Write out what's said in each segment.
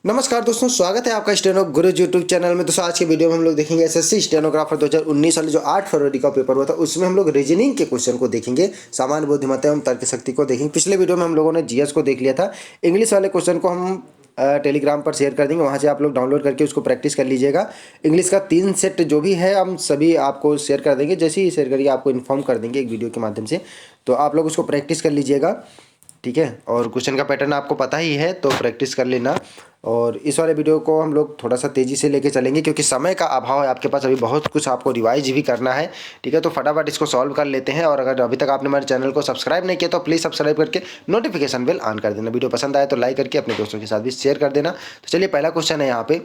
नमस्कार दोस्तों, स्वागत है आपका स्टेनो गुरुज यूट्यूब चैनल में। दोस्तों आज की वीडियो में हम लोग देखेंगे एसएससी स्टेनोग्राफर 2019 वाले जो 8 फरवरी का पेपर हुआ था उसमें हम लोग रीजनिंग के क्वेश्चन को देखेंगे, सामान्य बुद्धिमत्ता एवं तर्क शक्ति को देखेंगे। पिछले वीडियो में हम लोगों ने जीएस को देख लिया था। इंग्लिश वाले क्वेश्चन को हम टेलीग्राम पर शेयर कर देंगे, वहाँ से आप लोग डाउनलोड करके उसको प्रैक्टिस कर लीजिएगा। इंग्लिश का 3 सेट जो भी है हम सभी आपको शेयर कर देंगे, जैसे ही शेयर करिए आपको इन्फॉर्म कर देंगे एक वीडियो के माध्यम से, तो आप लोग उसको प्रैक्टिस कर लीजिएगा, ठीक है। और क्वेश्चन का पैटर्न आपको पता ही है तो प्रैक्टिस कर लेना। और इस वाले वीडियो को हम लोग थोड़ा सा तेज़ी से लेके चलेंगे क्योंकि समय का अभाव है आपके पास, अभी बहुत कुछ आपको रिवाइज भी करना है, ठीक है। तो फटाफट इसको सॉल्व कर लेते हैं। और अगर अभी तक आपने हमारे चैनल को सब्सक्राइब नहीं किया तो प्लीज़ सब्सक्राइब करके नोटिफिकेशन बेल ऑन कर देना। वीडियो पसंद आए तो लाइक करके अपने दोस्तों के साथ भी शेयर कर देना। तो चलिए पहला क्वेश्चन है यहाँ पे,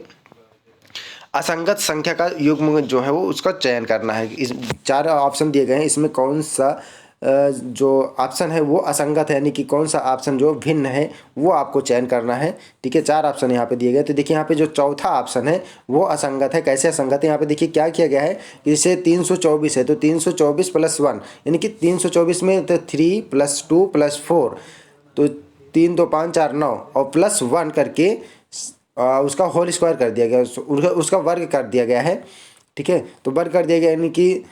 असंगत संख्या का युग्म जो है वो उसका चयन करना है। इस 4 ऑप्शन दिए गए हैं, इसमें कौन सा जो ऑप्शन है वो असंगत है, यानी कि कौन सा ऑप्शन जो भिन्न है वो आपको चयन करना है, ठीक है। 4 ऑप्शन यहाँ पे दिए गए। तो देखिए यहाँ पे जो चौथा ऑप्शन है वो असंगत है। कैसे असंगत है, यहाँ पे देखिए क्या किया गया है कि जैसे 324 है तो 324 + 1, यानी कि 324 में तो 3 + 2 + 4, तो 3 2 5 4 9 और +1 करके उसका होल स्क्वायर कर दिया गया, उसका वर्ग कर दिया गया है, ठीक है। तो वर्ग कर दिया गया, यानी कि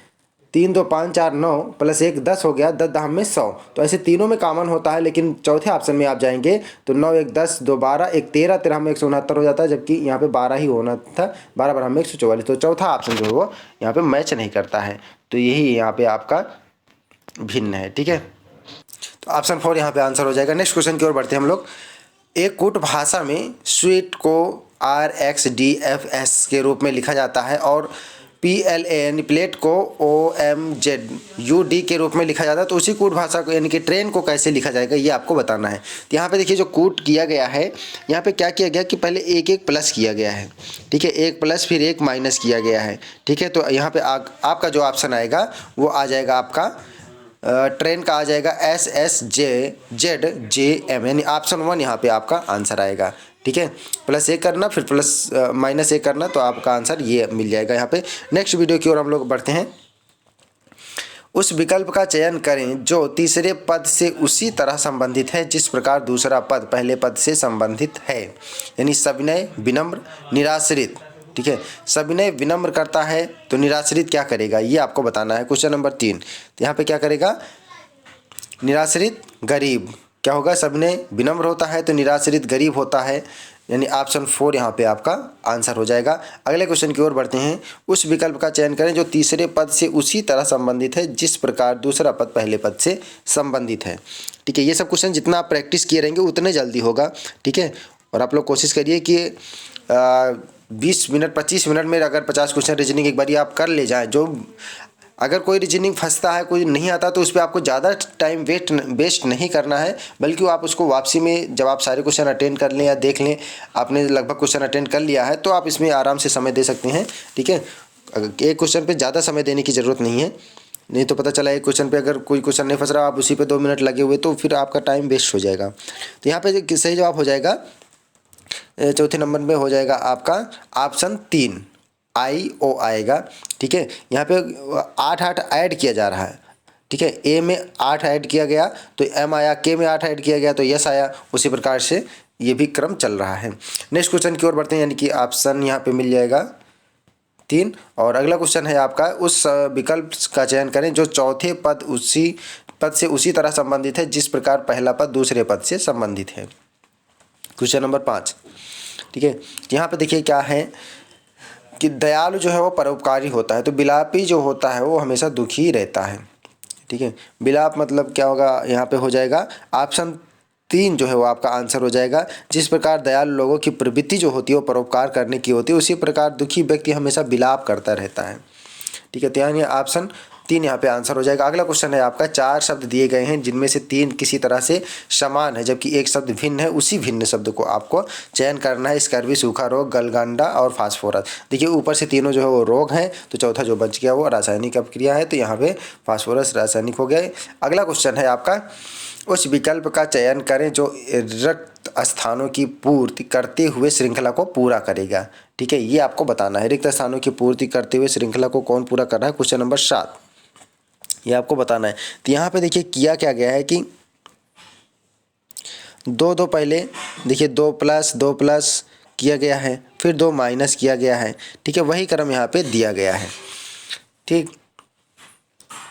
3 2 5 4 9 + 1 10 हो गया, 10 10 में 100। तो ऐसे तीनों में कॉमन होता है, लेकिन चौथे ऑप्शन में आप जाएंगे तो 9 1 10 2 12 1 13 13 में 169 हो जाता है, जबकि यहाँ पे 12 ही होना था, 12 12 में 144। तो चौथा ऑप्शन जो है वो यहाँ पे मैच नहीं करता है, तो यही यहाँ पे आपका भिन्न है, ठीक है। तो ऑप्शन 4 यहाँ पे आंसर हो जाएगा। नेक्स्ट क्वेश्चन की ओर बढ़ते हैं हम लोग। एक कूट भाषा में स्वीट को RXDFS के रूप में लिखा जाता है और PLA यानी प्लेट को OMZUD के रूप में लिखा जाता है। तो उसी कूट भाषा को यानी कि ट्रेन को कैसे लिखा जाएगा ये आपको बताना है। तो यहाँ पे देखिए जो कूट किया गया है, यहाँ पे क्या किया गया कि पहले एक एक प्लस किया गया है, ठीक है, एक प्लस फिर एक माइनस किया गया है, ठीक है। तो यहाँ पे आपका जो ऑप्शन आएगा वो आ जाएगा आपका ट्रेन का आ जाएगा SSJZJM, यानी ऑप्शन 1 यहाँ पे आपका आंसर आएगा, ठीक है। +1 करना फिर -1 करना, तो आपका आंसर ये मिल जाएगा यहाँ पे। नेक्स्ट वीडियो की ओर हम लोग बढ़ते हैं। उस विकल्प का चयन करें जो तीसरे पद से उसी तरह संबंधित है जिस प्रकार दूसरा पद पहले पद से संबंधित है, यानी सविनय विनम्र निराश्रित, ठीक है। सविनय विनम्र करता है तो निराश्रित क्या करेगा ये आपको बताना है। क्वेश्चन नंबर 3, तो यहाँ पे क्या करेगा, निराश्रित गरीब क्या होगा, सविनय विनम्र होता है तो निराश्रित गरीब होता है, यानी ऑप्शन 4 यहाँ पे आपका आंसर हो जाएगा। अगले क्वेश्चन की ओर बढ़ते हैं। उस विकल्प का चयन करें जो तीसरे पद से उसी तरह संबंधित है जिस प्रकार दूसरा पद पहले पद से संबंधित है, ठीक है। ये सब क्वेश्चन जितना आप प्रैक्टिस किए रहेंगे उतने जल्दी होगा, ठीक है। और आप लोग कोशिश करिए कि 20 मिनट 25 मिनट में अगर 50 क्वेश्चन रीजनिंग एक बार आप कर ले जाएँ। जो अगर कोई रीजनिंग फंसता है, कोई नहीं आता, तो उस पर आपको ज़्यादा टाइम वेस्ट नहीं करना है, बल्कि आप उसको वापसी में जब आप सारे क्वेश्चन अटेंड कर लें या देख लें, आपने लगभग क्वेश्चन अटेंड कर लिया है, तो आप इसमें आराम से समय दे सकते हैं, ठीक है। एक क्वेश्चन पे ज़्यादा समय देने की ज़रूरत नहीं है, नहीं तो पता चला एक क्वेश्चन पे अगर कोई क्वेश्चन नहीं फंस रहा, आप उसी पे 2 मिनट लगे हुए तो फिर आपका टाइम वेस्ट हो जाएगा। तो यहाँ पे सही जवाब हो जाएगा, चौथे नंबर में हो जाएगा आपका ऑप्शन 3 IO आएगा, ठीक है। यहाँ पे 8 8 ऐड किया जा रहा है, ठीक है। A में 8 ऐड किया गया तो M आया, K में 8 ऐड किया गया तो यस आया, उसी प्रकार से ये भी क्रम चल रहा है। नेक्स्ट क्वेश्चन की ओर बढ़ते हैं, यानी कि ऑप्शन यहाँ पे मिल जाएगा 3। और अगला क्वेश्चन है आपका, उस विकल्प का चयन करें जो चौथे पद से उसी तरह संबंधित है जिस प्रकार पहला पद दूसरे पद से संबंधित है। क्वेश्चन नंबर 5, ठीक है। यहाँ पे देखिए क्या है कि दयालु जो है वो परोपकारी होता है, तो बिलापी जो होता है वो हमेशा दुखी रहता है, ठीक है। बिलाप मतलब क्या होगा, यहाँ पे हो जाएगा ऑप्शन 3 जो है वो आपका आंसर हो जाएगा। जिस प्रकार दयालु लोगों की प्रवृत्ति जो होती है वो परोपकार करने की होती है, उसी प्रकार दुखी व्यक्ति हमेशा बिलाप करता रहता है, ठीक है। तो यानी ऑप्शन 3 यहाँ पे आंसर हो जाएगा। अगला क्वेश्चन है आपका, 4 शब्द दिए गए हैं जिनमें से 3 किसी तरह से समान है जबकि एक शब्द भिन्न है। उसी भिन्न शब्द को आपको चयन करना है। स्कर्वी, सूखा रोग, गलगंडा और फास्फोरस। देखिए ऊपर से तीनों जो है वो रोग हैं, तो चौथा जो बच गया वो रासायनिक अपक्रिया है, तो यहाँ पे फास्फोरस रासायनिक हो गया। अगला क्वेश्चन है आपका, उस विकल्प का चयन करें जो रिक्त स्थानों की पूर्ति करते हुए श्रृंखला को पूरा करेगा, ठीक है। ये आपको बताना है, रिक्त स्थानों की पूर्ति करते हुए श्रृंखला को कौन पूरा कर रहा है। क्वेश्चन नंबर 7 ये आपको बताना है। तो यहाँ पे देखिए किया क्या गया है कि 2 2 पहले देखिए 2 + 2 + किया गया है, फिर 2 माइनस किया गया है, ठीक है, वही क्रम यहाँ पे दिया गया है, ठीक।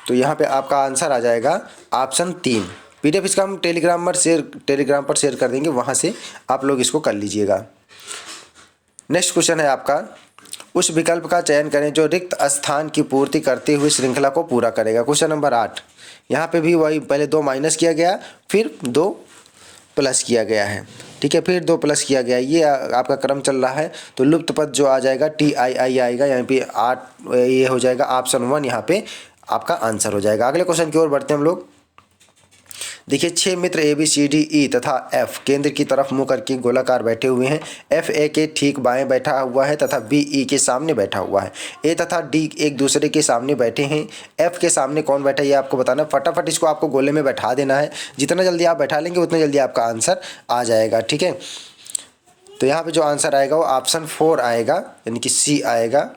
तो यहाँ पे आपका आंसर आ जाएगा ऑप्शन 3। PDF इसका हम टेलीग्राम पर शेयर कर देंगे, वहाँ से आप लोग इसको कर लीजिएगा। नेक्स्ट क्वेश्चन है आपका, उस विकल्प का चयन करें जो रिक्त स्थान की पूर्ति करते हुए श्रृंखला को पूरा करेगा। क्वेश्चन नंबर 8, यहाँ पे भी वही पहले 2 माइनस किया गया, फिर 2 प्लस किया गया है, ठीक है, फिर 2 प्लस किया गया, ये आपका क्रम चल रहा है। तो लुप्त पद जो आ जाएगा TII आएगा, यहाँ पे 8 ये हो जाएगा ऑप्शन 1 यहाँ पे आपका आंसर हो जाएगा। अगले क्वेश्चन की ओर बढ़ते हैं हम लोग। देखिए 6 मित्र ABCDE तथा F केंद्र की तरफ मुंह करके गोलाकार बैठे हुए हैं। F A के ठीक बाएं बैठा हुआ है तथा B E के सामने बैठा हुआ है। A तथा D एक दूसरे के सामने बैठे हैं। F के सामने कौन बैठा है ये आपको बताना है। फटाफट इसको आपको गोले में बैठा देना है, जितना जल्दी आप बैठा लेंगे उतना जल्दी आपका आंसर आ जाएगा, ठीक है। तो यहाँ पे जो आंसर आएगा वो ऑप्शन 4 आएगा, यानी कि C आएगा,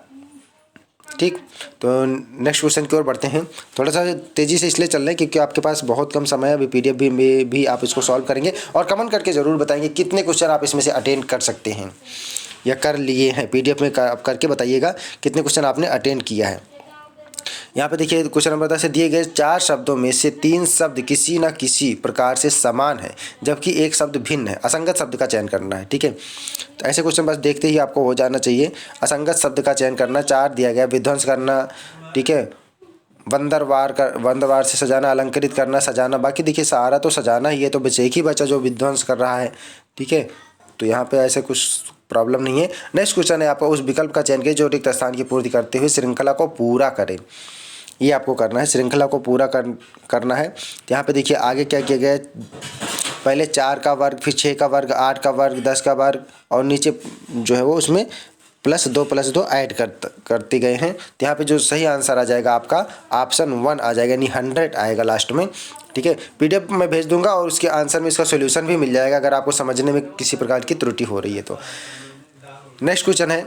ठीक। तो नेक्स्ट क्वेश्चन की ओर बढ़ते हैं। थोड़ा सा तेज़ी से इसलिए चल रहे हैं क्योंकि आपके पास बहुत कम समय है। अभी PDF में भी आप इसको सॉल्व करेंगे और कमेंट करके ज़रूर बताएंगे कितने क्वेश्चन आप इसमें से अटेंड कर सकते हैं या कर लिए हैं। PDF में आप करके बताइएगा कितने क्वेश्चन आपने अटेंड किया है। यहाँ पे देखिए क्वेश्चन नंबर 10 से दिए गए 4 शब्दों में से 3 शब्द किसी न किसी प्रकार से समान है जबकि एक शब्द भिन्न है। असंगत शब्द का चयन करना है, ठीक है। तो ऐसे क्वेश्चन बस देखते ही आपको हो जाना चाहिए। असंगत शब्द का चयन करना, 4 दिया गया, विध्वंस करना, ठीक है, बंदरवार से सजाना, अलंकृत करना, सजाना। बाकी देखिए सारा तो सजाना ही है, तो बस एक ही बचा जो विध्वंस कर रहा है, ठीक है। तो यहाँ पे ऐसे कुछ प्रॉब्लम नहीं है। नेक्स्ट क्वेश्चन है आपका, उस विकल्प का चयन करें जो रिक्त स्थान की पूर्ति करते हुए श्रृंखला को पूरा करें। ये आपको करना है, श्रृंखला को पूरा करना है। यहाँ पे देखिए आगे क्या किया गया है, पहले 4 का वर्ग, फिर 6 का वर्ग, 8 का वर्ग, 10 का वर्ग, और नीचे जो है वो उसमें +2 ऐड करते गए हैं। तो यहाँ पे जो सही आंसर आ जाएगा आपका ऑप्शन 1 आ जाएगा, यानी 100 आएगा लास्ट में, ठीक है। PDF में भेज दूंगा और उसके आंसर में इसका सोल्यूशन भी मिल जाएगा अगर आपको समझने में किसी प्रकार की त्रुटि हो रही है तो। नेक्स्ट क्वेश्चन है,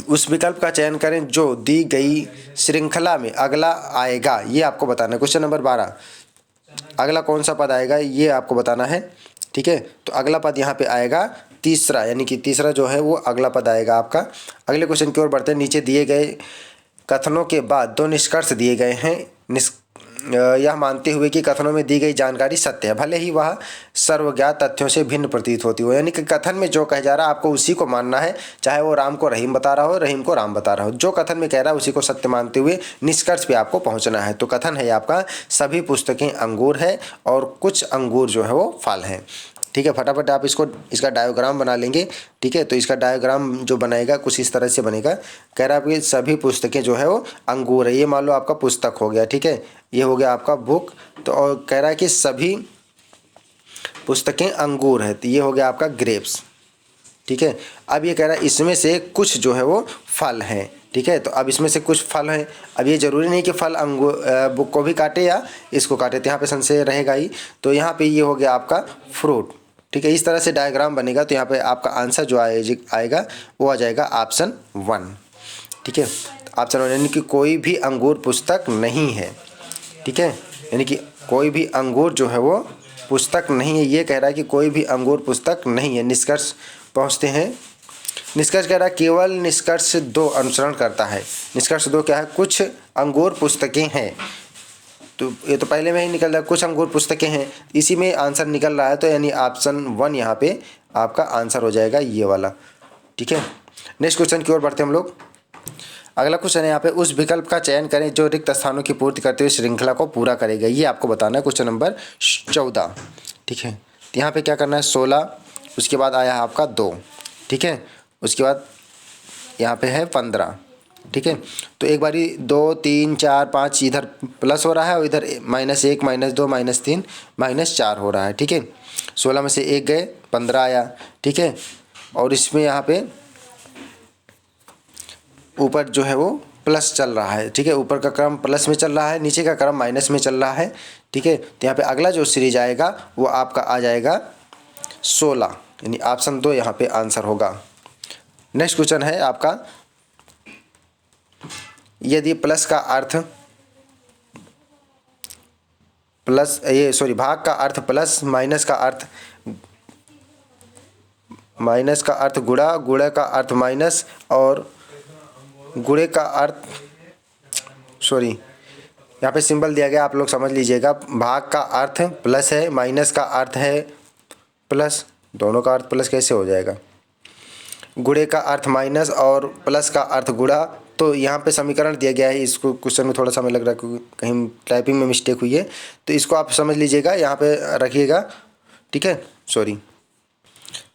उस विकल्प का चयन करें जो दी गई श्रृंखला में अगला आएगा। ये आपको बताना है। क्वेश्चन नंबर 12, अगला कौन सा पद आएगा ये आपको बताना है, ठीक है। तो अगला पद यहाँ पे आएगा तीसरा, यानी कि तीसरा जो है वो अगला पद आएगा आपका। अगले क्वेश्चन की ओर बढ़ते हैं। नीचे दिए गए कथनों के बाद 2 निष्कर्ष दिए गए हैं। यह मानते हुए कि कथनों में दी गई जानकारी सत्य है, भले ही वह सर्वज्ञात तथ्यों से भिन्न प्रतीत होती हो। यानी कि कथन में जो कह जा रहा है आपको उसी को मानना है, चाहे वो राम को रहीम बता रहा हो, रहीम को राम बता रहा हो। जो कथन में कह रहा है उसी को सत्य मानते हुए निष्कर्ष पे आपको पहुंचना है। तो कथन है आपका, सभी पुस्तकें अंगूर है और कुछ अंगूर जो है वो फल हैं, ठीक है। फटाफट आप इसका डायग्राम बना लेंगे, ठीक है। तो इसका डायग्राम जो बनाएगा कुछ इस तरह से बनेगा। कह रहा है आपकी सभी पुस्तकें जो है वो अंगूर है, ये मान लो आपका पुस्तक हो गया, ठीक है। ये हो गया आपका बुक। तो और कह रहा है कि सभी पुस्तकें अंगूर है, तो ये हो गया आपका ग्रेप्स, ठीक है। अब ये कह रहा है इसमें से कुछ जो है वो फल हैं, ठीक है। तो अब इसमें से कुछ फल हैं। अब ये ज़रूरी नहीं कि फल बुक को भी काटे या इसको काटे, तो यहाँ पे संशय रहेगा ही। तो यहाँ पे ये हो गया आपका फ्रूट, ठीक है। इस तरह से डायग्राम बनेगा। तो यहाँ पे आपका आंसर जो आएगा वो आ जाएगा ऑप्शन 1, ठीक है। ऑप्शन 1 यानी कि कोई भी अंगूर पुस्तक नहीं है, ठीक है। यानी कि कोई भी अंगूर जो है वो पुस्तक नहीं है। ये कह रहा है कि कोई भी अंगूर पुस्तक नहीं है। निष्कर्ष पहुँचते हैं। निष्कर्ष कह रहा है केवल निष्कर्ष 2 अनुसरण करता है। निष्कर्ष 2 क्या है, कुछ अंगूर पुस्तकें हैं। तो ये तो पहले में ही निकल रहा है, कुछ अंगूर पुस्तकें हैं, इसी में आंसर निकल रहा है। तो यानी ऑप्शन 1 यहाँ पे आपका आंसर हो जाएगा ये वाला, ठीक है। नेक्स्ट क्वेश्चन की ओर बढ़ते हैं हम लोग। अगला क्वेश्चन है यहाँ पे, उस विकल्प का चयन करें जो रिक्त स्थानों की पूर्ति करते हुए श्रृंखला को पूरा करेगा। ये आपको बताना है। क्वेश्चन नंबर 14, ठीक है। तो यहाँ पे क्या करना है, 16, उसके बाद आया है आपका 2, ठीक है। उसके बाद यहाँ पे है 15, ठीक है। तो एक बारी 2 3 4 5 इधर प्लस हो रहा है और इधर -1 -2 -3 -4 हो रहा है, ठीक है। 16 में से 1 गए, 15 आया, ठीक है। और इसमें यहाँ पे ऊपर जो है वो प्लस चल रहा है, ठीक है। ऊपर का क्रम प्लस में चल रहा है, नीचे का क्रम माइनस में चल रहा है, ठीक है। तो यहाँ पे अगला जो सीरीज आएगा वो आपका आ जाएगा 16, यानी ऑप्शन 2 यहाँ पे आंसर होगा। नेक्स्ट क्वेश्चन है आपका, यदि प्लस का अर्थ भाग का अर्थ प्लस, माइनस का अर्थ माइनस का अर्थ गुणा, गुणा का अर्थ माइनस, और गुणे का अर्थ सॉरी यहाँ पे सिंबल दिया गया, आप लोग समझ लीजिएगा। भाग का अर्थ प्लस है, माइनस का अर्थ है प्लस, दोनों का अर्थ प्लस कैसे हो जाएगा? गुणे का अर्थ माइनस और प्लस का अर्थ गुणा। तो यहाँ पे समीकरण दिया गया है, इसको क्वेश्चन में थोड़ा समय लग रहा है क्योंकि कहीं टाइपिंग में मिस्टेक हुई है, तो इसको आप समझ लीजिएगा, यहाँ पे रखिएगा, ठीक है, सॉरी।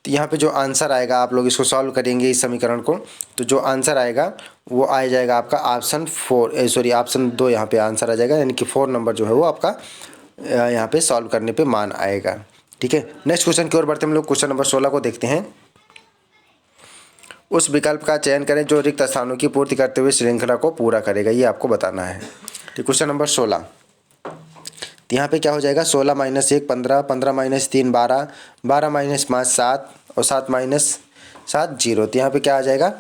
तो यहाँ पे जो आंसर आएगा, आप लोग इसको सॉल्व करेंगे इस समीकरण को, तो जो आंसर आएगा वो आ जाएगा आपका ऑप्शन 4, सॉरी ऑप्शन 2, यहाँ पे आंसर आ जाएगा, यानी कि 4 नंबर जो है वो आपका यहाँ पे सॉल्व करने पे मान आएगा, ठीक है। नेक्स्ट क्वेश्चन की ओर बढ़ते हैं हम लोग। क्वेश्चन नंबर 16 को देखते हैं। उस विकल्प का चयन करें जो रिक्त स्थानों की पूर्ति करते हुए श्रृंखला को पूरा करेगा, ये आपको बताना है, ठीक। क्वेश्चन नंबर 16, तो यहाँ पे क्या हो जाएगा? 16 माइनस 1 15, 15 माइनस 3 12, 12 माइनस 5 7 और 7 माइनस 7 0। तो यहाँ पे क्या आ जाएगा?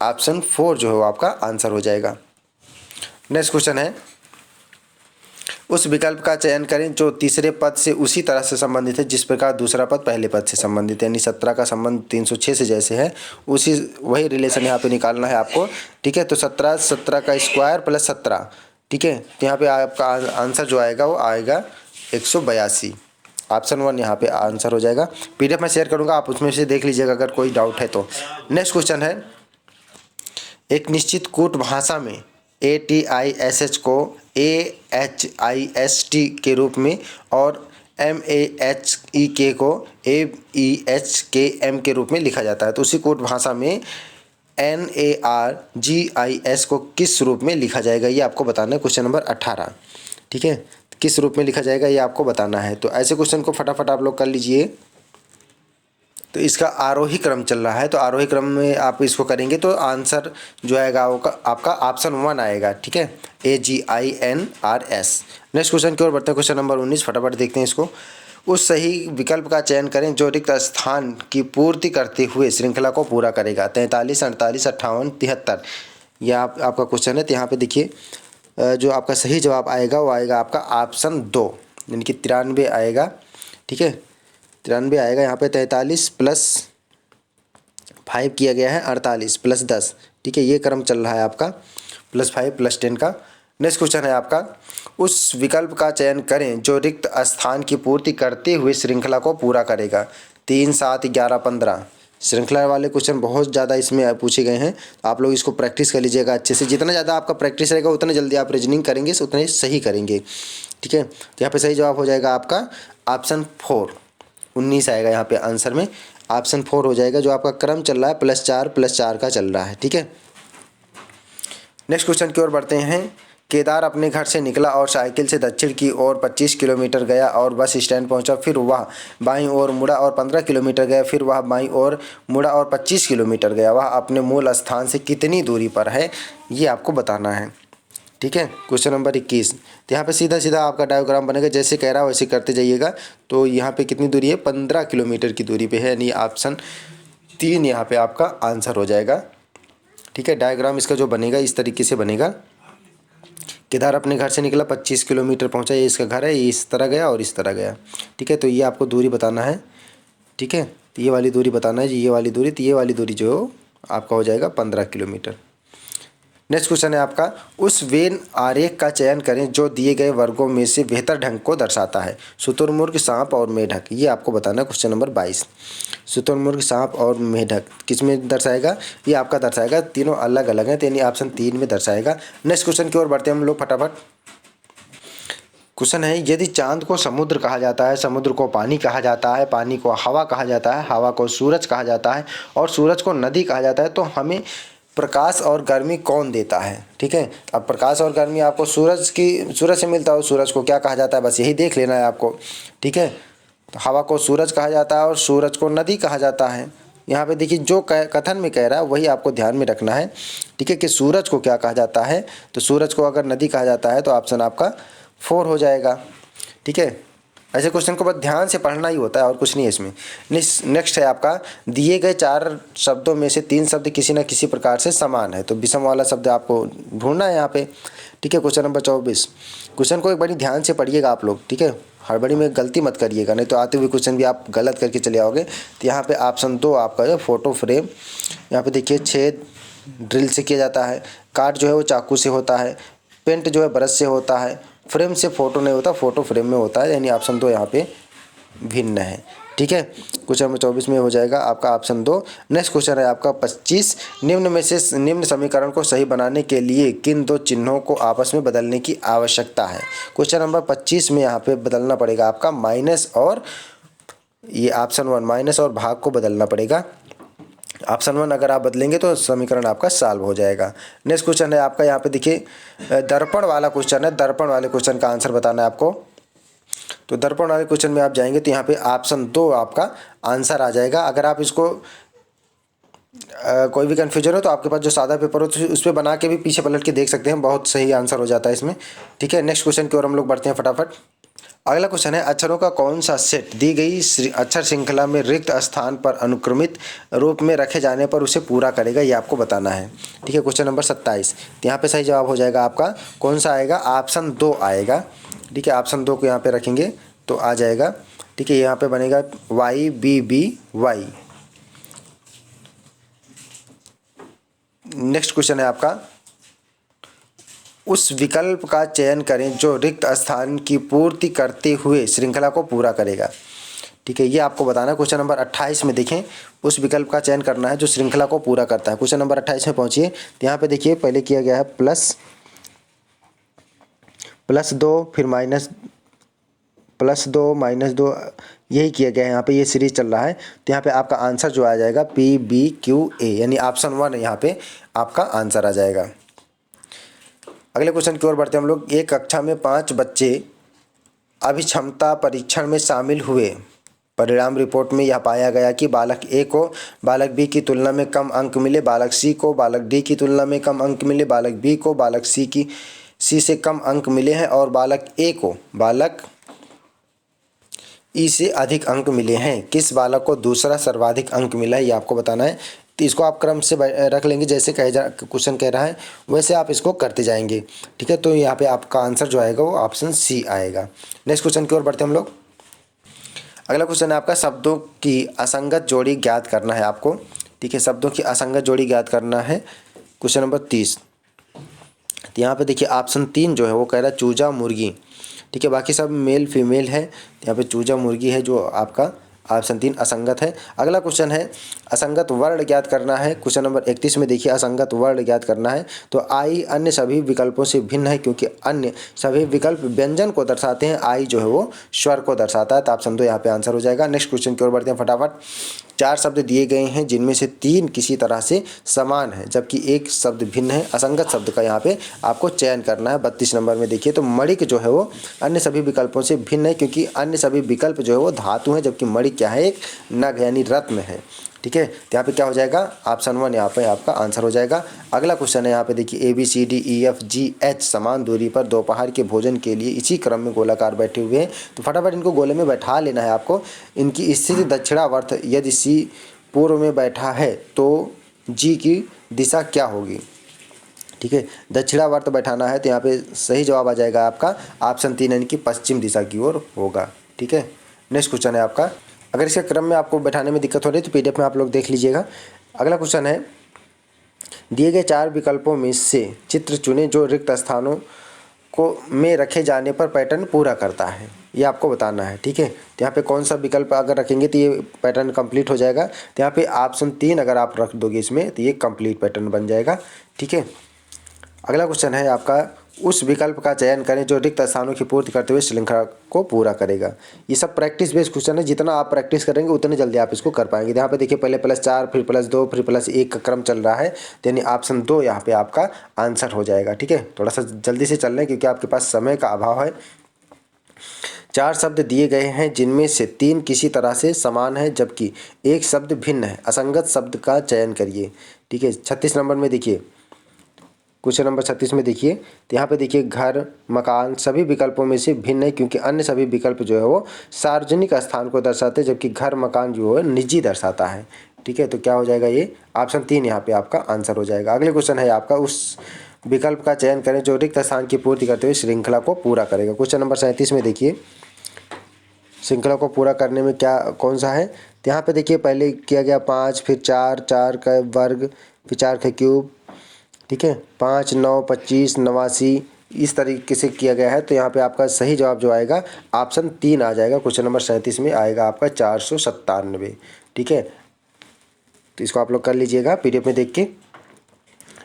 ऑप्शन 4 जो है वो आपका आंसर हो जाएगा। नेक्स्ट क्वेश्चन है, उस विकल्प का चयन करें जो तीसरे पद से उसी तरह से संबंधित है जिस प्रकार दूसरा पद पहले पद से संबंधित है, यानी 17 का संबंध 306 से जैसे है उसी वही रिलेशन यहाँ पे निकालना है आपको, ठीक है। तो 17 का स्क्वायर प्लस 17, ठीक है। तो यहाँ पे आपका आंसर जो आएगा वो आएगा 182। ऑप्शन 1 यहाँ पे आंसर हो जाएगा। PDF में शेयर करूँगा, आप उसमें से देख लीजिएगा अगर कोई डाउट है तो। नेक्स्ट क्वेश्चन है, एक निश्चित कूट भाषा में ATISH को AHIST के रूप में और MAHEK को AEHKM के रूप में लिखा जाता है। तो उसी कूट भाषा में NARGIS को किस रूप में लिखा जाएगा, ये आपको बताना है। क्वेश्चन नंबर 18, ठीक है, किस रूप में लिखा जाएगा ये आपको बताना है। तो ऐसे क्वेश्चन को फटाफट आप लोग कर लीजिए। तो इसका आरोही क्रम चल रहा है, तो आरोही क्रम में आप इसको करेंगे तो आंसर जो आएगा वो आपका ऑप्शन 1 आएगा, ठीक है, AGINRS। नेक्स्ट क्वेश्चन की ओर बढ़ते हैं। क्वेश्चन नंबर 19, फटाफट देखते हैं इसको। उस सही विकल्प का चयन करें जो रिक्त स्थान की पूर्ति करते हुए श्रृंखला को पूरा करेगा। 43 48 58 73 यह आपका क्वेश्चन है। तो यहाँ पे देखिए जो आपका सही जवाब आएगा वो आएगा आपका ऑप्शन 2, यानी कि 93 आएगा, ठीक है, 93 आएगा। यहाँ पे 43 प्लस 5 किया गया है 48 प्लस 10, ठीक है, ये क्रम चल रहा है आपका +5 + 10 का। नेक्स्ट क्वेश्चन है आपका, उस विकल्प का चयन करें जो रिक्त स्थान की पूर्ति करते हुए श्रृंखला को पूरा करेगा। 3 7 11 15 श्रृंखला वाले क्वेश्चन बहुत ज़्यादा इसमें पूछे गए हैं, आप लोग इसको प्रैक्टिस कर लीजिएगा अच्छे से। जितना ज़्यादा आपका प्रैक्टिस रहेगा उतने जल्दी आप रीजनिंग करेंगे, उतने सही करेंगे, ठीक है। तो यहाँ पे सही जवाब हो जाएगा आपका ऑप्शन 4, 19 आएगा यहाँ पे आंसर में, ऑप्शन 4 हो जाएगा। जो आपका क्रम चल रहा है +4 +4 का चल रहा है, ठीक है। नेक्स्ट क्वेश्चन की ओर बढ़ते हैं। केदार अपने घर से निकला और साइकिल से दक्षिण की ओर 25 किलोमीटर गया और बस स्टैंड पहुंचा, फिर वह बाईं ओर मुड़ा और 15 किलोमीटर गया, फिर वह बाईं ओर मुड़ा और 25 किलोमीटर गया। वह अपने मूल स्थान से कितनी दूरी पर है, ये आपको बताना है, ठीक है। क्वेश्चन नंबर 21, तो यहाँ पे सीधा सीधा आपका डायग्राम बनेगा, जैसे कह रहा है वैसे करते जाइएगा। तो यहाँ पे कितनी दूरी है? 15 किलोमीटर की दूरी पे है, यानी ऑप्शन 3 यहाँ पे आपका आंसर हो जाएगा, ठीक है। डायग्राम इसका जो बनेगा इस तरीके से बनेगा। केदार अपने घर से निकला, 25 किलोमीटर पहुँचा, ये इसका घर है, ये इस तरह गया और इस तरह गया, ठीक है। तो ये आपको दूरी बताना है, ठीक है। तो ये वाली दूरी बताना है, ये वाली दूरी, तो ये वाली दूरी जो आपका हो जाएगा 15 किलोमीटर। नेक्स्ट क्वेश्चन है आपका, उस वेन आरेख का चयन करें जो दिए गए वर्गों में से बेहतर ढंग को दर्शाता है। शुतुरमुर्ग, सांप और मेढक, ये आपको बताना है। क्वेश्चन नंबर 22, शुतुरमुर्ग, सांप और मेढक किस में दर्शाएगा? ये आपका दर्शाएगा, तीनों अलग अलग हैं, यानी ऑप्शन 3 में दर्शाएगा। नेक्स्ट क्वेश्चन की ओर बढ़ते हैं हम लोग फटाफट। क्वेश्चन है, यदि चांद को समुद्र कहा जाता है, समुद्र को पानी कहा जाता है, पानी को हवा कहा जाता है, हवा को सूरज कहा जाता है और सूरज को नदी कहा जाता है, तो हमें प्रकाश और गर्मी कौन देता है, ठीक है। अब प्रकाश और गर्मी आपको सूरज से मिलता है, सूरज को क्या कहा जाता है बस यही देख लेना है आपको, ठीक है। तो हवा को सूरज कहा जाता है और सूरज को नदी कहा जाता है। यहाँ पे देखिए जो कथन में कह रहा है वही आपको ध्यान में रखना है, ठीक है, कि सूरज को क्या कहा जाता है। तो सूरज को अगर नदी कहा जाता है तो ऑप्शन आपका 4 हो जाएगा, ठीक है। ऐसे क्वेश्चन को बस ध्यान से पढ़ना ही होता है और कुछ नहीं है इसमें। नेक्स्ट है आपका, दिए गए 4 शब्दों में से 3 शब्द किसी न किसी प्रकार से समान है, तो विषम वाला शब्द आपको ढूंढना है यहाँ पे, ठीक है। क्वेश्चन नंबर 24, क्वेश्चन को एक बार ध्यान से पढ़िएगा आप लोग, ठीक है, हड़बड़ी में गलती मत करिएगा, नहीं तो आते हुए क्वेश्चन भी आप गलत करके चले आओगे। तो यहाँ पे ऑप्शन 2 आपका जो फ़ोटो फ्रेम, यहाँ पे देखिए छेद ड्रिल से किया जाता है, काट जो है वो चाकू से होता है, पेंट जो है ब्रश से होता है, फ्रेम से फ़ोटो नहीं होता, फ़ोटो फ्रेम में होता है, यानी ऑप्शन 2 यहाँ पे भिन्न है। ठीक है, क्वेश्चन नंबर 24 में हो जाएगा आपका ऑप्शन 2। नेक्स्ट क्वेश्चन है आपका 25, निम्न में से निम्न समीकरण को सही बनाने के लिए किन दो चिन्हों को आपस में बदलने की आवश्यकता है। क्वेश्चन नंबर 25 में यहाँ पे बदलना पड़ेगा आपका माइनस और ये ऑप्शन 1 माइनस और भाग को बदलना पड़ेगा। ऑप्शन 1 अगर आप बदलेंगे तो समीकरण आपका सॉल्व हो जाएगा। नेक्स्ट क्वेश्चन है आपका, यहाँ पे देखिए दर्पण वाला क्वेश्चन है, दर्पण वाले क्वेश्चन का आंसर बताना है आपको। तो दर्पण वाले क्वेश्चन में आप जाएंगे तो यहाँ पे ऑप्शन 2 आपका आंसर आ जाएगा। अगर आप इसको कोई भी कन्फ्यूजन हो तो आपके पास जो सादा पेपर हो तो उस पर बना के भी पीछे पलट के देख सकते हैं, बहुत सही आंसर हो जाता है इसमें। ठीक है, नेक्स्ट क्वेश्चन की ओर हम लोग बढ़ते हैं फटाफट। अगला क्वेश्चन है, अक्षरों का कौन सा सेट दी गई अक्षर श्रृंखला में रिक्त स्थान पर अनुक्रमित रूप में रखे जाने पर उसे पूरा करेगा, ये आपको बताना है। ठीक है, क्वेश्चन नंबर 27। तो यहाँ पे सही जवाब हो जाएगा आपका कौन सा आएगा, ऑप्शन 2 आएगा। ठीक है, ऑप्शन 2 को यहाँ पे रखेंगे तो आ जाएगा। ठीक है, यहाँ पे बनेगा YBBY। नेक्स्ट क्वेश्चन है आपका, उस विकल्प का चयन करें जो रिक्त स्थान की पूर्ति करते हुए श्रृंखला को पूरा करेगा। ठीक है, ये आपको बताना है। क्वेश्चन नंबर 28 में देखें, उस विकल्प का चयन करना है जो श्रृंखला को पूरा करता है। क्वेश्चन नंबर 28 में पहुंचिए, तो यहाँ पे देखिए पहले किया गया है +2 फिर +2 -2 यही किया गया है। यहाँ पे ये सीरीज चल रहा है। तो यहाँ पे आपका आंसर जो आ जाएगा PBQA, यानी ऑप्शन 1 यहाँ पे आपका आंसर आ जाएगा। अगले क्वेश्चन की ओर बढ़ते हैं हम लोग। एक कक्षा में 5 बच्चे अभिक्षमता परीक्षण में शामिल हुए। परिणाम रिपोर्ट में यह पाया गया कि बालक ए को बालक बी की तुलना में कम अंक मिले, बालक सी को बालक डी की तुलना में कम अंक मिले, बालक बी को बालक सी से कम अंक मिले हैं और बालक ए को बालक ई से अधिक अंक मिले हैं। किस बालक को दूसरा सर्वाधिक अंक मिला है, ये आपको बताना है। तो इसको आप क्रम से रख लेंगे, जैसे क्वेश्चन कह रहा है वैसे आप इसको करते जाएंगे। ठीक है, तो यहाँ पे आपका आंसर जो आएगा वो ऑप्शन सी आएगा। नेक्स्ट क्वेश्चन की ओर बढ़ते हैं हम लोग। अगला क्वेश्चन है आपका, शब्दों की असंगत जोड़ी ज्ञात करना है आपको। ठीक है, शब्दों की असंगत जोड़ी ज्ञात करना है। Question number 30। तो यहाँ पे देखिए ऑप्शन 3 जो है वो कह रहा है चूजा मुर्गी। ठीक है, बाकी सब मेल फीमेल है। यहाँ पे चूजा मुर्गी है जो आपका ऑप्शन 3 असंगत है। अगला क्वेश्चन है, असंगत वर्ण ज्ञात करना है। क्वेश्चन नंबर 31 में देखिए असंगत वर्ण ज्ञात करना है। तो आई अन्य सभी विकल्पों से भिन्न है क्योंकि अन्य सभी विकल्प व्यंजन को दर्शाते हैं, आई जो है वो स्वर को दर्शाता है। तो ऑप्शन 2 यहाँ पे आंसर हो जाएगा। नेक्स्ट क्वेश्चन की ओर बढ़ते हैं फटाफट। 4 शब्द दिए गए हैं जिनमें से 3 किसी तरह से समान है जबकि एक शब्द भिन्न है। असंगत शब्द का यहाँ पे आपको चयन करना है। 32 नंबर में देखिए, तो मणिक जो है वो अन्य सभी विकल्पों से भिन्न है क्योंकि अन्य सभी विकल्प जो है वो धातु है जबकि मणिक क्या है, एक नग यानी रत्न है। ठीक है, तो यहाँ पे क्या हो जाएगा, ऑप्शन 1 यहाँ पे आपका आंसर हो जाएगा। अगला क्वेश्चन है यहाँ पे देखिए, ABCDEFGH समान दूरी पर दोपहर के भोजन के लिए इसी क्रम में गोलाकार बैठे हुए हैं। तो फटाफट इनको गोले में बैठा लेना है आपको। इनकी स्थिति दक्षिणावर्त, यदि C पूर्व में बैठा है तो G की दिशा क्या होगी। ठीक है, दक्षिणावर्त बैठाना है तो यहाँ पे सही जवाब आ जाएगा आपका ऑप्शन 3 यानी कि पश्चिम दिशा की ओर होगा। ठीक है, नेक्स्ट क्वेश्चन है आपका, अगर इसके क्रम में आपको बैठाने में दिक्कत हो रही है तो PDF में आप लोग देख लीजिएगा। अगला क्वेश्चन है, दिए गए 4 विकल्पों में से चित्र चुने जो रिक्त स्थानों को में रखे जाने पर पैटर्न पूरा करता है, ये आपको बताना है। ठीक है, तो यहाँ पे कौन सा विकल्प अगर रखेंगे तो ये पैटर्न कंप्लीट हो जाएगा। तो यहाँ पे ऑप्शन 3 अगर आप रख दोगे इसमें तो ये कंप्लीट पैटर्न बन जाएगा। ठीक है, अगला क्वेश्चन है आपका, उस विकल्प का चयन करें जो रिक्त स्थानों की पूर्ति करते हुए श्रृंखला को पूरा करेगा। ये सब प्रैक्टिस बेस्ड क्वेश्चन है, जितना आप प्रैक्टिस करेंगे उतने जल्दी आप इसको कर पाएंगे। यहाँ पे देखिए पहले +4 फिर +2 फिर +1 का क्रम चल रहा है, यानी ऑप्शन 2 यहाँ पे आपका आंसर हो जाएगा। ठीक है, थोड़ा सा जल्दी से चल रहे हैं क्योंकि आपके पास समय का अभाव है। 4 शब्द दिए गए हैं जिनमें से 3 किसी तरह से समान है जबकि एक शब्द भिन्न है। असंगत शब्द का चयन करिए। ठीक है, 36 नंबर में देखिए, क्वेश्चन नंबर 36 में देखिए, तो यहाँ पे देखिए घर मकान सभी विकल्पों में से भिन्न है क्योंकि अन्य सभी विकल्प जो है वो सार्वजनिक स्थान को दर्शाते हैं जबकि घर मकान जो है निजी दर्शाता है। ठीक है, तो क्या हो जाएगा, ये ऑप्शन 3 यहाँ पे आपका आंसर हो जाएगा। अगले क्वेश्चन है आपका, उस विकल्प का चयन करें जो रिक्त स्थान की पूर्ति करते हुए श्रृंखला को पूरा करेगा। क्वेश्चन नंबर 37 में देखिए, श्रृंखला को पूरा करने में क्या कौन सा है। तो यहाँ पे देखिए पहले किया गया 5, फिर 4, 4 का वर्ग, फिर 4 का क्यूब, ठीक है, 5, 9, 25, 89 इस तरीके से किया गया है। तो यहाँ पे आपका सही जवाब जो आएगा ऑप्शन 3 आ जाएगा। क्वेश्चन नंबर 37 में आएगा आपका 497, ठीक है। तो इसको आप लोग कर लीजिएगा पीडीएफ में देख के।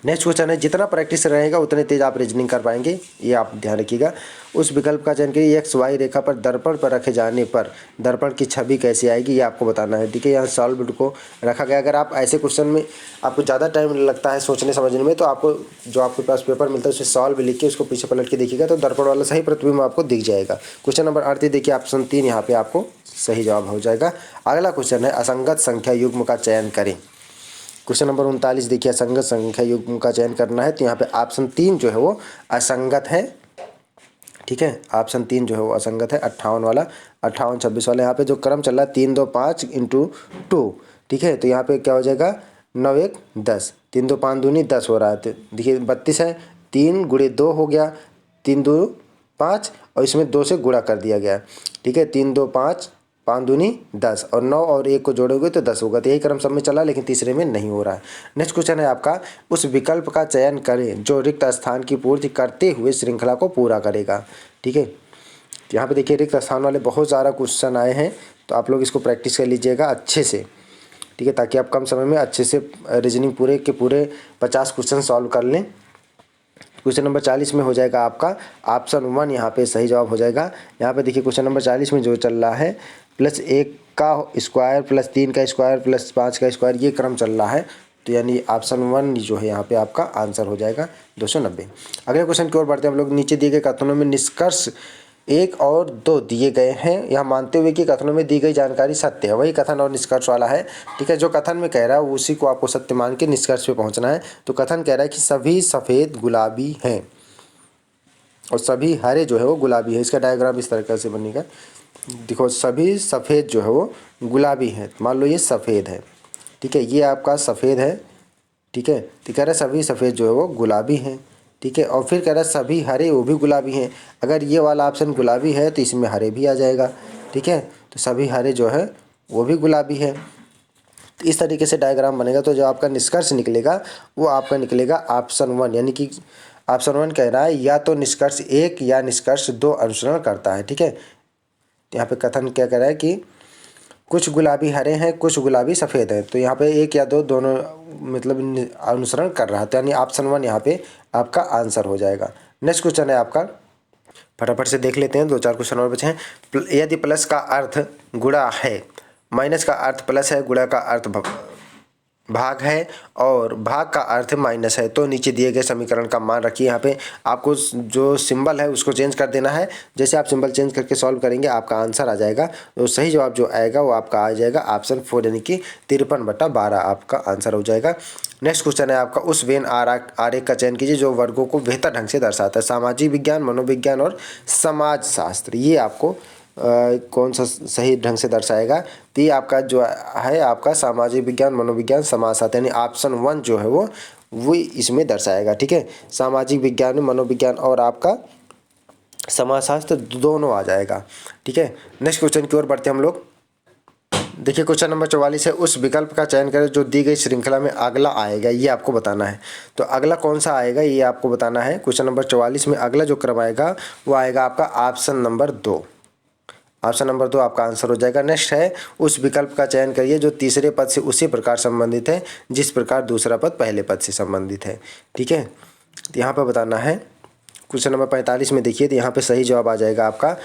नेक्स्ट क्वेश्चन है, जितना प्रैक्टिस रहेगा उतने तेज आप रीजनिंग कर पाएंगे, ये आप ध्यान रखिएगा। उस विकल्प का चयन करिए, एक्स वाई रेखा पर दर्पण पर रखे जाने पर दर्पण की छवि कैसे आएगी, ये आपको बताना है, ठीक है। यहाँ सॉल्व को रखा गया। अगर आप ऐसे क्वेश्चन में आपको ज़्यादा टाइम लगता है सोचने समझने में, तो आपको जो आपके पास पेपर मिलता है उसमें सॉल्व लिख के उसको पीछे पलट के देखिएगा तो दर्पण वाला सही प्रतिबिंब आपको दिख जाएगा। क्वेश्चन नंबर 38 देखिए, ऑप्शन 3 यहाँ पे आपको सही जवाब हो जाएगा। अगला क्वेश्चन है, असंगत संख्या युग्म का चयन करें। क्वेश्चन नंबर 39 देखिए, असंगत संख्या युग्म का चयन करना है। तो यहाँ पे ऑप्शन 3 जो है वो असंगत है, ठीक है। ऑप्शन 3 जो है वो असंगत है, 58 वाला, 58, 26 वाला। यहाँ पे जो क्रम चल रहा है 3, 2, 5 × 2, ठीक है। तो यहाँ पे क्या हो जाएगा 9, 1, 10, 3, 2, 5 दूनी 10 हो रहा है। तो देखिए 32 है, 3 × 2 हो गया, 3, 2, 5 और इसमें 2 से गुणा कर दिया गया, ठीक है। 3, 2, 5, 5 दूनी 10 और 9 और 1 को जोड़ोगे तो 10 होगा। तो यही क्रम सब में चला, लेकिन तीसरे में नहीं हो रहा है। नेक्स्ट क्वेश्चन है आपका, उस विकल्प का चयन करें जो रिक्त स्थान की पूर्ति करते हुए श्रृंखला को पूरा करेगा, ठीक है। यहाँ पे देखिए रिक्त स्थान वाले बहुत सारा क्वेश्चन आए हैं, तो आप लोग इसको प्रैक्टिस कर लीजिएगा अच्छे से, ठीक है, ताकि आप कम समय में अच्छे से रीजनिंग पूरे के पूरे 50 क्वेश्चन सॉल्व कर लें। क्वेश्चन नंबर 40 में हो जाएगा आपका ऑप्शन 1 यहाँ पे सही जवाब हो जाएगा। यहाँ पे देखिए क्वेश्चन नंबर 40 में जो चल रहा है +1 का स्क्वायर +3 का स्क्वायर +5 का स्क्वायर, ये क्रम चल रहा है। तो यानी ऑप्शन 1 जो है यहाँ पे आपका आंसर हो जाएगा 290। अगले क्वेश्चन की ओर बढ़ते हैं हम लोग। नीचे दिए गए कथनों में निष्कर्ष 1 और 2 दिए गए हैं, यह मानते हुए कि कथनों में दी गई जानकारी सत्य है। वही कथन और निष्कर्ष वाला है, ठीक है। जो कथन में कह रहा है उसी को आपको सत्य मान के निष्कर्ष पे पहुंचना है। तो कथन कह रहा है कि सभी सफ़ेद गुलाबी हैं और सभी हरे जो है वो गुलाबी है। इसका डायग्राम इस तरीके से बनेगा, देखो सभी सफ़ेद जो है वो गुलाबी है। मान लो ये सफ़ेद है, ठीक है, ये आपका सफ़ेद है, ठीक है। तो कह रहा है सभी सफ़ेद जो है वो गुलाबी हैं, ठीक है। और फिर कह रहा है सभी हरे वो भी गुलाबी हैं। अगर ये वाला ऑप्शन गुलाबी है तो इसमें हरे भी आ जाएगा, ठीक है। तो सभी हरे जो है वो भी गुलाबी है। तो इस तरीके से डायग्राम बनेगा। तो जो आपका निष्कर्ष निकलेगा वो आपका निकलेगा ऑप्शन 1, यानी कि ऑप्शन 1 कह रहा है या तो निष्कर्ष 1 या निष्कर्ष 2 अनुसरण करता है, ठीक है। यहाँ पे कथन क्या कह रहा है कि कुछ गुलाबी हरे हैं, कुछ गुलाबी सफ़ेद है। तो यहाँ पे 1 या 2 दोनों मतलब अनुसरण कर रहा है। तो यानी ऑप्शन 1 यहाँ पे आपका आंसर हो जाएगा। नेक्स्ट क्वेश्चन है आपका, फटाफट से देख लेते हैं, 2-4 क्वेश्चन और बचे हैं। यदि प्लस का अर्थ गुणा है, माइनस का अर्थ प्लस है, गुणा का अर्थ भाग है और भाग का अर्थ माइनस है, तो नीचे दिए गए समीकरण का मान रखिए। यहाँ पे आपको जो सिंबल है उसको चेंज कर देना है। जैसे आप सिंबल चेंज करके सॉल्व करेंगे आपका आंसर आ जाएगा। तो सही जवाब जो आएगा वो आपका आ जाएगा ऑप्शन 4, यानी कि 53/12 आपका आंसर हो जाएगा। नेक्स्ट क्वेश्चन है आपका, उस वेन आरेख का चयन कीजिए जो वर्गों को बेहतर ढंग से दर्शाता है। सामाजिक विज्ञान, मनोविज्ञान और समाजशास्त्र, ये आपको कौन सा सही ढंग से दर्शाएगा। तो ये आपका जो है आपका सामाजिक विज्ञान, मनोविज्ञान, समाजशास्त्र, यानी ऑप्शन 1 जो है वो इसमें दर्शाएगा, ठीक है। सामाजिक विज्ञान, मनोविज्ञान और आपका समाजशास्त्र दोनों आ जाएगा, ठीक है। नेक्स्ट क्वेश्चन की ओर बढ़ते हम लोग। देखिए क्वेश्चन नंबर 44 है, उस विकल्प का चयन करें जो दी गई श्रृंखला में अगला आएगा, ये आपको बताना है। तो अगला कौन सा आएगा ये आपको बताना है। क्वेश्चन नंबर 44 में अगला जो क्रम आएगा वो आएगा आपका ऑप्शन नंबर 2। ऑप्शन नंबर 2 आपका आंसर हो जाएगा। नेक्स्ट है, उस विकल्प का चयन करिए जो तीसरे पद से उसी प्रकार संबंधित है जिस प्रकार दूसरा पद पहले पद से संबंधित है, ठीक है। तो यहाँ पर बताना है। क्वेश्चन नंबर 45 में देखिए, तो यहाँ पे सही जवाब आ जाएगा आपका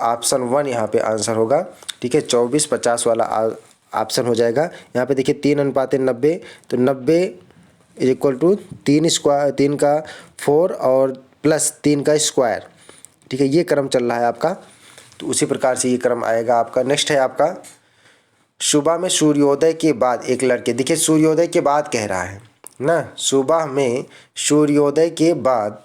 ऑप्शन 1 यहाँ पे आंसर होगा, ठीक है। 24-50 वाला ऑप्शन हो जाएगा। यहाँ पे देखिए 3:90, तो 90 = 3 का 4 और +3 का स्क्वायर, ठीक है। ये क्रम चल रहा है आपका, तो उसी प्रकार से ये क्रम आएगा आपका। नेक्स्ट है आपका, सुबह में सूर्योदय के बाद एक लड़के, देखिए सूर्योदय के बाद कह रहा है ना, सुबह में सूर्योदय के बाद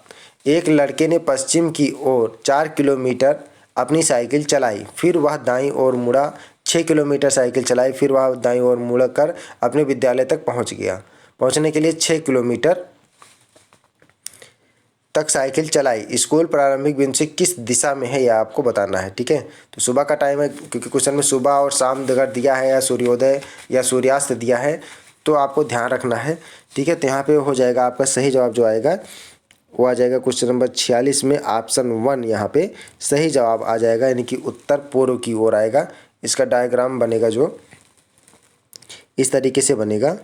एक लड़के ने पश्चिम की ओर 4 किलोमीटर अपनी साइकिल चलाई, फिर वह दाईं ओर मुड़ा, 6 किलोमीटर साइकिल चलाई, फिर वह दाईं ओर मुड़ कर अपने विद्यालय तक पहुंच गया। पहुंचने के लिए 6 किलोमीटर तक साइकिल चलाई। स्कूल प्रारंभिक बिंदु से किस दिशा में है यह आपको बताना है। ठीक है, तो सुबह का टाइम है क्योंकि क्वेश्चन में सुबह और शाम अगर दिया है या सूर्योदय या सूर्यास्त दिया है तो आपको ध्यान रखना है। ठीक है, तो यहाँ पे हो जाएगा आपका सही जवाब जो आएगा वो आ जाएगा क्वेश्चन नंबर 46 में ऑप्शन 1 यहाँ पे सही जवाब आ जाएगा, यानी कि उत्तर पूर्व की ओर आएगा। इसका डायग्राम बनेगा जो इस तरीके से बनेगा,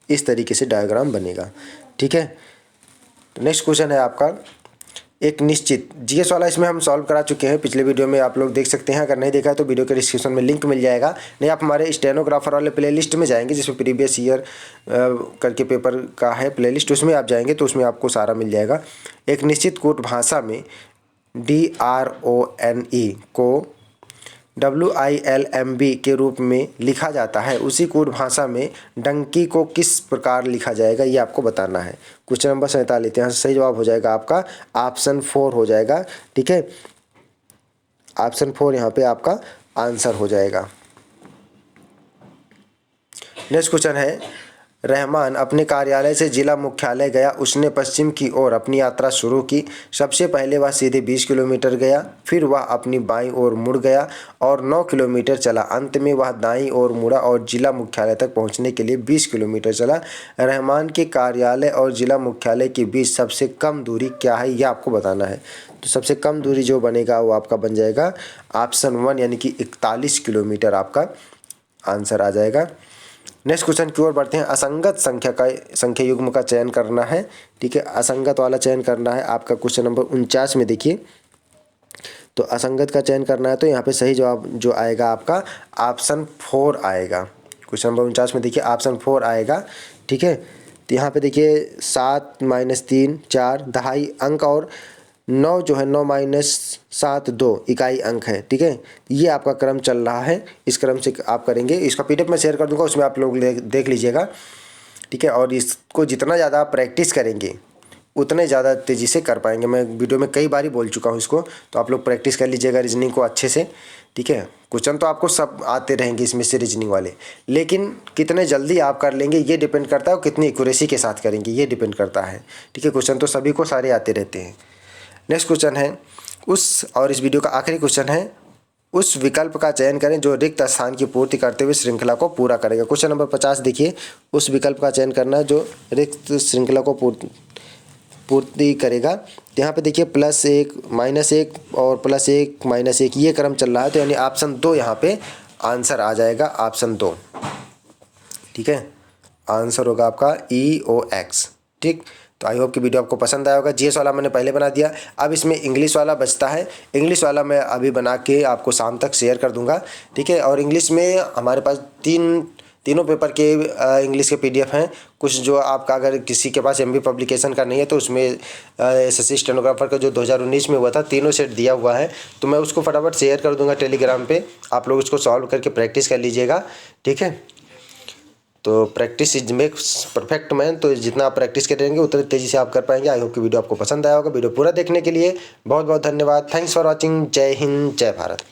इस तरीके से डायग्राम बनेगा। ठीक है, तो नेक्स्ट क्वेश्चन है आपका एक निश्चित जीएस वाला। इसमें हम सॉल्व करा चुके हैं पिछले वीडियो में, आप लोग देख सकते हैं। अगर नहीं देखा है तो वीडियो के डिस्क्रिप्शन में लिंक मिल जाएगा, नहीं आप हमारे स्टेनोग्राफर वाले प्लेलिस्ट में जाएंगे जिसमें प्रीवियस ईयर करके पेपर का है प्लेलिस्ट, उसमें आप जाएंगे तो उसमें आपको सारा मिल जाएगा। एक निश्चित कूट भाषा में DRONE को WILMB के रूप में लिखा जाता है, उसी कूट भाषा में डंकी को किस प्रकार लिखा जाएगा ये आपको बताना है। क्वेश्चन नंबर 47 यहाँ से सही जवाब हो जाएगा आपका ऑप्शन 4 हो जाएगा। ठीक है, ऑप्शन 4 यहाँ पे आपका आंसर हो जाएगा। नेक्स्ट क्वेश्चन है रहमान अपने कार्यालय से जिला मुख्यालय गया। उसने पश्चिम की ओर अपनी यात्रा शुरू की। सबसे पहले वह सीधे 20 किलोमीटर गया, फिर वह अपनी बाईं ओर मुड़ गया और 9 किलोमीटर चला। अंत में वह दाईं ओर मुड़ा और जिला मुख्यालय तक पहुंचने के लिए 20 किलोमीटर चला। रहमान के कार्यालय और जिला मुख्यालय के बीच सबसे कम दूरी क्या है यह आपको बताना है। तो सबसे कम दूरी जो बनेगा वो आपका बन जाएगा ऑप्शन 1 यानी कि 41 किलोमीटर आपका आंसर आ जाएगा। नेक्स्ट क्वेश्चन की ओर बढ़ते हैं। असंगत संख्या युग्म का चयन करना है। ठीक है, असंगत वाला चयन करना है आपका क्वेश्चन नंबर 49 में देखिए, तो असंगत का चयन करना है तो यहाँ पे सही जवाब जो आएगा आपका ऑप्शन 4 आएगा। क्वेश्चन नंबर 49 में देखिए ऑप्शन 4 आएगा। ठीक है, तो यहाँ पे देखिए 7 - 3 4 दहाई अंक और 9 जो है 9 - 7 2 इकाई अंक है। ठीक है, ये आपका क्रम चल रहा है, इस क्रम से आप करेंगे। इसका PDF मैं शेयर कर दूंगा, उसमें आप लोग देख लीजिएगा। ठीक है, और इसको जितना ज़्यादा आप प्रैक्टिस करेंगे उतने ज़्यादा तेज़ी से कर पाएंगे। मैं वीडियो में कई बार ही बोल चुका हूँ इसको, तो आप लोग प्रैक्टिस कर लीजिएगा रीजनिंग को अच्छे से। ठीक है, क्वेश्चन तो आपको सब आते रहेंगे इसमें से रीजनिंग वाले, लेकिन कितने जल्दी आप कर लेंगे ये डिपेंड करता है और कितनी एक्यूरेसी के साथ करेंगे ये डिपेंड करता है। ठीक है, क्वेश्चन तो सभी को सारे आते रहते हैं। नेक्स्ट क्वेश्चन है और इस वीडियो का आखिरी क्वेश्चन है उस विकल्प का चयन करें जो रिक्त स्थान की पूर्ति करते हुए श्रृंखला को पूरा करेगा। क्वेश्चन नंबर 50 देखिए, उस विकल्प का चयन करना है जो रिक्त श्रृंखला को पूर्ति करेगा। तो यहाँ पे देखिए +1 -1 और +1 -1 ये क्रम चल रहा है, तो यानी ऑप्शन 2 यहाँ पे आंसर आ जाएगा, ऑप्शन 2। ठीक है, आंसर होगा आपका EOX। ठीक, तो आई होप कि वीडियो आपको पसंद आया होगा। जीएस वाला मैंने पहले बना दिया, अब इसमें इंग्लिश वाला बचता है। इंग्लिश वाला मैं अभी बना के आपको शाम तक शेयर कर दूंगा। ठीक है, और इंग्लिश में हमारे पास तीनों पेपर के इंग्लिश के PDF हैं। कुछ जो आपका अगर किसी के पास MB पब्लिकेशन का नहीं है तो उसमें SSC स्टेनोग्राफर का जो 2019 में हुआ था तीनों सेट दिया हुआ है, तो मैं उसको फटाफट शेयर कर दूंगा टेलीग्राम पे। आप लोग उसको सॉल्व करके प्रैक्टिस कर लीजिएगा। ठीक है, तो practice is makes perfect man, तो जितना आप प्रैक्टिस करेंगे उतनी तेज़ी से आप कर पाएंगे। आई होप कि वीडियो आपको पसंद आया होगा। वीडियो पूरा देखने के लिए बहुत बहुत धन्यवाद। Thanks for watching. जय हिंद, जय भारत।